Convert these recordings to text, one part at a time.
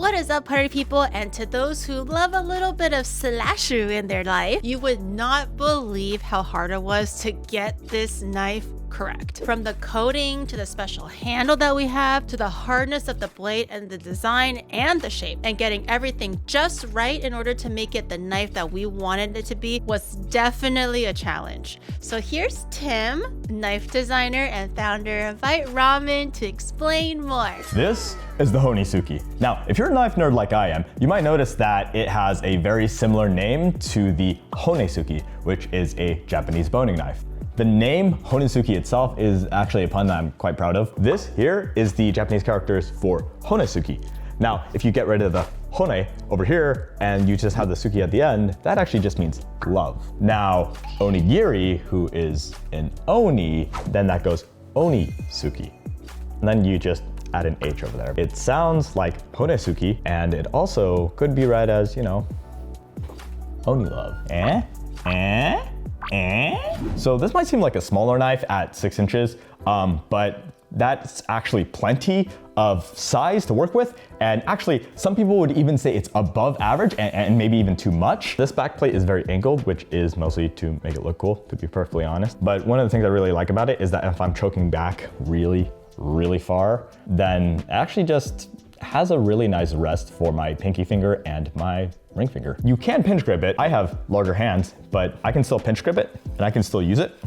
What is up, party people? And to those who love a little bit of slashu in their life, you would not believe how hard it was to get this knife correct. From the coating to the special handle that we have to the hardness of the blade and the design and the shape, and getting everything just right in order to make it the knife that we wanted it to be was definitely a challenge. So here's Tim, knife designer and founder of Vite Ramen, to explain more. This is the HONISUKI. Now, if you're a knife nerd like I am, you might notice that it has a very similar name to the HONISUKI, which is a Japanese boning knife. The name HONISUKI itself is actually a pun that I'm quite proud of. This here is the Japanese characters for HONISUKI. Now, if you get rid of the hone over here and you just have the suki at the end, that actually just means love. Now, OniGiri, who is an oni, then that goes OniSUKI. And then you just add an H over there. It sounds like HONISUKI, and it also could be read as, you know, oni love. So this might seem like a smaller knife at 6 inches, but that's actually plenty of size to work with. And actually, some people would even say it's above average and maybe even too much. This backplate is very angled, which is mostly to make it look cool, to be perfectly honest. But one of the things I really like about it is that if I'm choking back really far, then it actually just has a really nice rest for my pinky finger and my ring finger. You can pinch grip it. I have larger hands, but I can still pinch grip it and I can still use it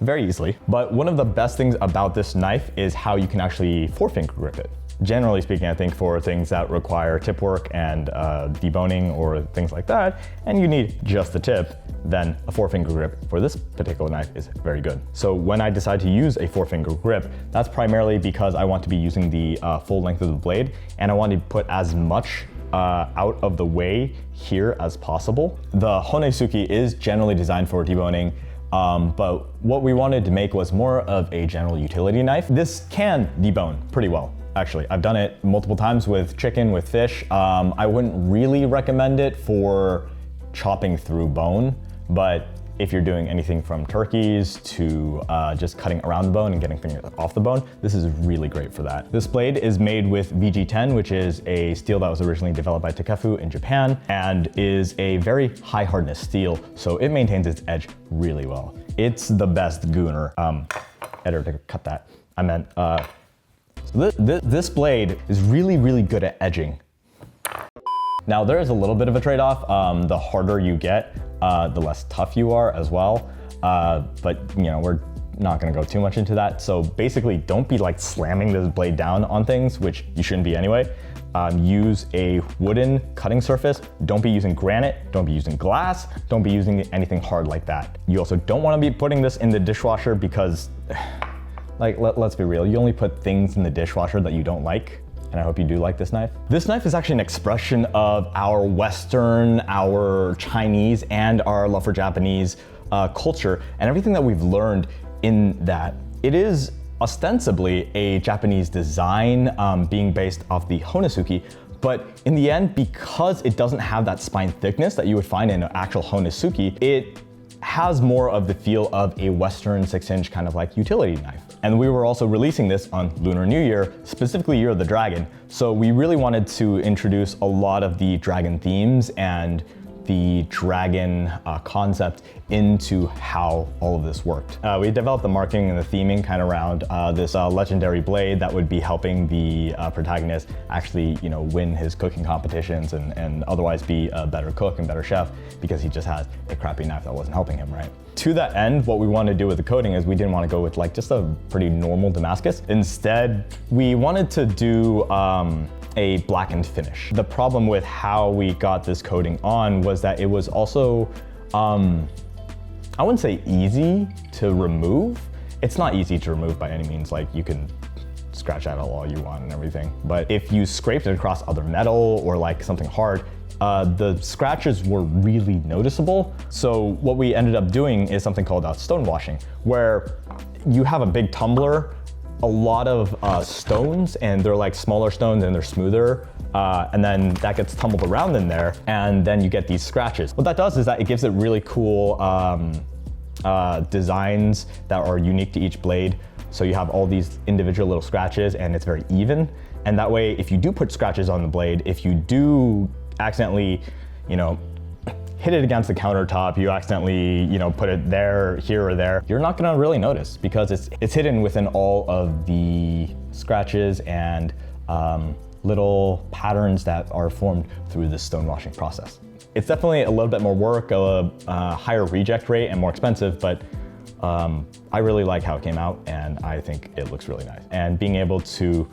very easily. But one of the best things about this knife is how you can actually forefinger grip it. Generally speaking, I think for things that require tip work and deboning or things like that, and you need just the tip, then a forefinger grip for this particular knife is very good. So when I decide to use a forefinger grip, that's primarily because I want to be using the full length of the blade, and I want to put as much out of the way here as possible. The HONISUKI is generally designed for deboning, but what we wanted to make was more of a general utility knife. This can debone pretty well. Actually, I've done it multiple times with chicken, with fish. I wouldn't really recommend it for chopping through bone, but if you're doing anything from turkeys to just cutting around the bone and getting things off the bone, this is really great for that. This blade is made with VG10, which is a steel that was originally developed by Takefu in Japan and is a very high hardness steel, so it maintains its edge really well. It's the best gooner. Editor, cut that. I meant, this blade is really good at edging. Now there is a little bit of a trade-off. The harder you get, the less tough you are as well. But you know, we're not gonna go too much into that. So basically, don't be like slamming this blade down on things, which you shouldn't be anyway. Use a wooden cutting surface. Don't be using granite, don't be using glass, don't be using anything hard like that. You also don't wanna be putting this in the dishwasher because, like, let's be real, you only put things in the dishwasher that you don't like. And I hope you do like this knife. This knife is actually an expression of our Western, our Chinese, and our love for Japanese culture and everything that we've learned in that. It is ostensibly a Japanese design being based off the HONISUKI, but in the end, because it doesn't have that spine thickness that you would find in an actual HONISUKI, it has more of the feel of a Western 6-inch kind of like utility knife. And we were also releasing this on Lunar New Year, specifically Year of the Dragon. So we really wanted to introduce a lot of the dragon themes and the dragon concept into how all of this worked. We developed the marketing and the theming kind of around this legendary blade that would be helping the protagonist actually, you know, win his cooking competitions and otherwise be a better cook and better chef because he just has a crappy knife that wasn't helping him, right? To that end, what we wanted to do with the coating is we didn't want to go with like just a pretty normal Damascus. Instead, we wanted to do a blackened finish. The problem with how we got this coating on was that it was also, I wouldn't say easy to remove. It's not easy to remove by any means. Like you can scratch out all you want and everything. But if you scraped it across other metal or like something hard, the scratches were really noticeable. So what we ended up doing is something called stonewashing, where you have a big tumbler, a lot of stones, and they're like smaller stones and they're smoother. And then that gets tumbled around in there, and then you get these scratches. What that does is that it gives it really cool designs that are unique to each blade. So you have all these individual little scratches and it's very even. And that way, if you do put scratches on the blade, if you do accidentally, you know, hit it against the countertop, you accidentally, you know, put it there, here or there, you're not gonna really notice because it's hidden within all of the scratches and little patterns that are formed through the stonewashing process. It's definitely a little bit more work, a higher reject rate and more expensive, but I really like how it came out and I think it looks really nice. And being able to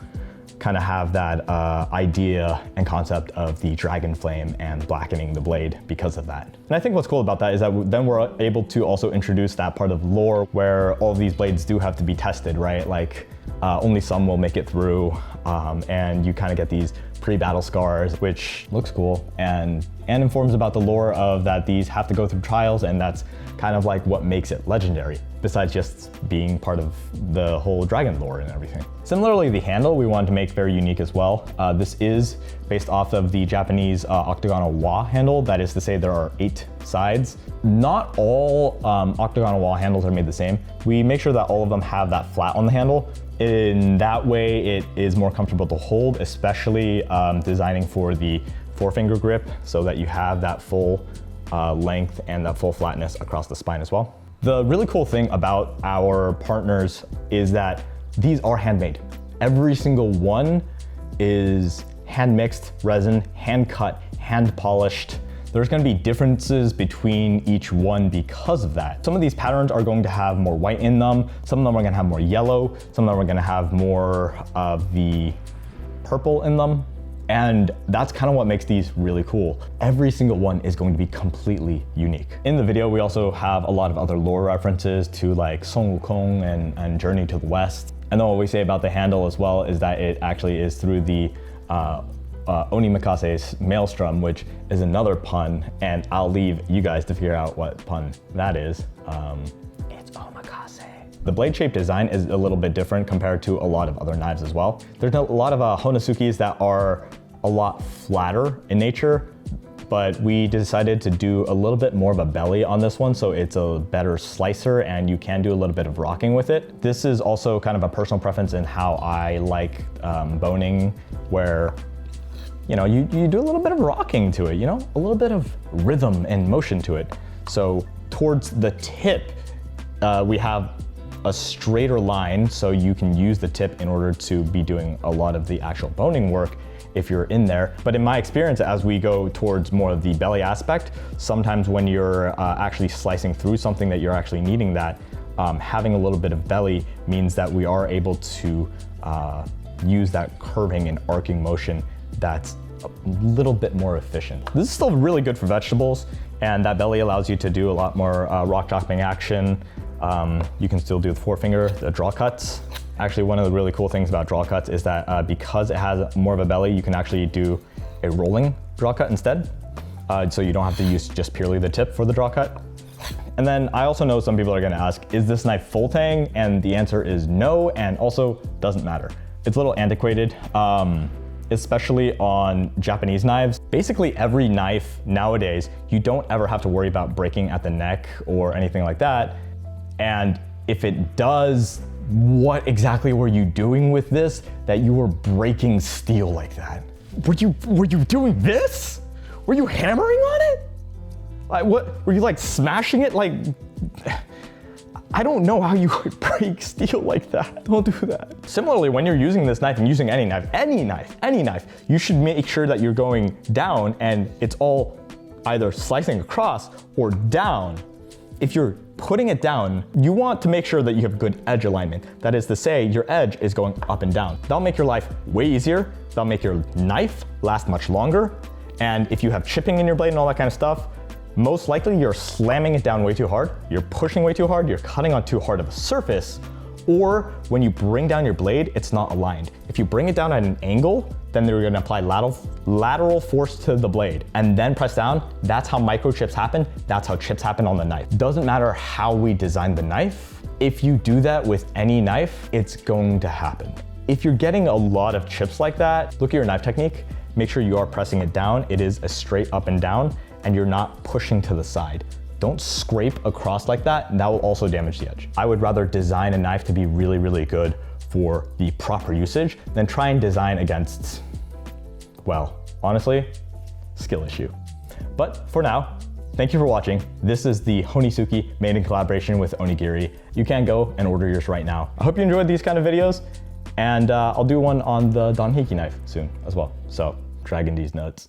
kind of have that idea and concept of the dragon flame and blackening the blade because of that. And I think what's cool about that is that then we're able to also introduce that part of lore where all of these blades do have to be tested, right? Like only some will make it through and you kind of get these pre-battle scars, which looks cool and informs about the lore of that these have to go through trials, and that's kind of like what makes it legendary, besides just being part of the whole dragon lore and everything. Similarly, the handle we wanted to make very unique as well. This is based off of the Japanese octagonal wa handle. That is to say there are 8 sides. Not all octagonal wa handles are made the same. We make sure that all of them have that flat on the handle. In that way, it is more comfortable to hold, especially designing for the forefinger grip so that you have that full length and that full flatness across the spine as well. The really cool thing about our partners is that these are handmade. Every single one is hand mixed resin, hand cut, hand polished. There's gonna be differences between each one because of that. Some of these patterns are going to have more white in them. Some of them are gonna have more yellow. Some of them are gonna have more of the purple in them. And that's kind of what makes these really cool. Every single one is going to be completely unique. In the video, we also have a lot of other lore references to like Sun Wukong and Journey to the West. And then what we say about the handle as well is that it actually is through the Onimakase's maelstrom, which is another pun, and I'll leave you guys to figure out what pun that is. It's omakase. The blade shape design is a little bit different compared to a lot of other knives as well. There's a lot of HONISUKIs that are a lot flatter in nature, but we decided to do a little bit more of a belly on this one, so it's a better slicer and you can do a little bit of rocking with it. This is also kind of a personal preference in how I like boning, where you know, you do a little bit of rocking to it, you know, a little bit of rhythm and motion to it. So towards the tip, we have a straighter line, so you can use the tip in order to be doing a lot of the actual boning work if you're in there. But in my experience, as we go towards more of the belly aspect, sometimes when you're actually slicing through something that you're actually needing that, having a little bit of belly means that we are able to use that curving and arcing motion that's a little bit more efficient. This is still really good for vegetables, and that belly allows you to do a lot more rock chopping action. You can still do the forefinger, the draw cuts. Actually, one of the really cool things about draw cuts is that because it has more of a belly, you can actually do a rolling draw cut instead. So you don't have to use just purely the tip for the draw cut. And then I also know some people are gonna ask, is this knife full tang? And the answer is no, and also doesn't matter. It's a little antiquated, especially on Japanese knives. Basically every knife nowadays, you don't ever have to worry about breaking at the neck or anything like that. And if it does, what exactly were you doing with this that you were breaking steel like that? Were you doing this? Were you hammering on it? Like what, were you like smashing it? Like, I don't know how you would break steel like that. Don't do that. Similarly, when you're using this knife and using any knife, you should make sure that you're going down and it's all either slicing across or down. If you're putting it down, you want to make sure that you have good edge alignment. That is to say, your edge is going up and down. That'll make your life way easier. That'll make your knife last much longer. And if you have chipping in your blade and all that kind of stuff, most likely you're slamming it down way too hard, you're pushing way too hard, you're cutting on too hard of a surface, or when you bring down your blade, it's not aligned. If you bring it down at an angle, then you're gonna apply lateral force to the blade and then press down. That's how microchips happen. That's how chips happen on the knife. Doesn't matter how we design the knife. If you do that with any knife, it's going to happen. If you're getting a lot of chips like that, look at your knife technique. Make sure you are pressing it down. It is a straight up and down, and you're not pushing to the side. Don't scrape across like that, and that will also damage the edge. I would rather design a knife to be really, really good for the proper usage, then try and design against, well, honestly, skill issue. But for now, thank you for watching. This is the HONISUKI made in collaboration with OniGiri. You can go and order yours right now. I hope you enjoyed these kind of videos, and I'll do one on the Donhiki knife soon as well. So, dragging these nuts.